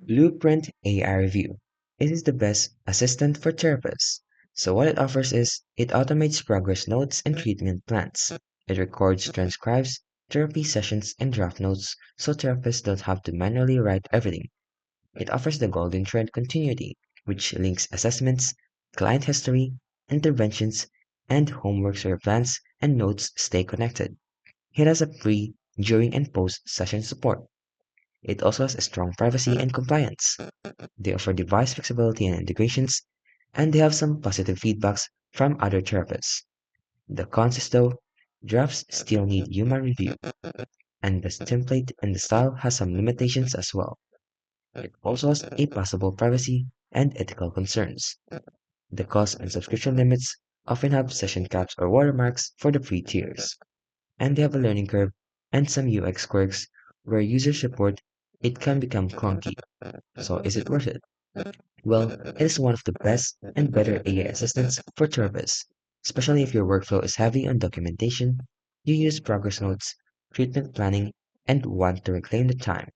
Blueprint AI Review. It is the best assistant for therapists. So what it offers is it automates progress notes and treatment plans. It records, transcribes therapy sessions and draft notes so therapists don't have to manually write everything. It offers the golden thread continuity, which links assessments, client history, interventions, and homework so your plans and notes stay connected. It has a pre, during, and post session support. It also has a strong privacy and compliance. They offer device flexibility and integrations, and they have some positive feedbacks from other therapists. The cons is though, drafts still need human review, and the template and the style has some limitations as well. It also has a possible privacy and ethical concerns. The cost and subscription limits often have session caps or watermarks for the free tiers, and they have a learning curve and some UX quirks where users report it can become clunky. So is it worth it? Well, it is one of the best and better AI assistants for therapists, especially if your workflow is heavy on documentation, you use progress notes, treatment planning, and want to reclaim the time.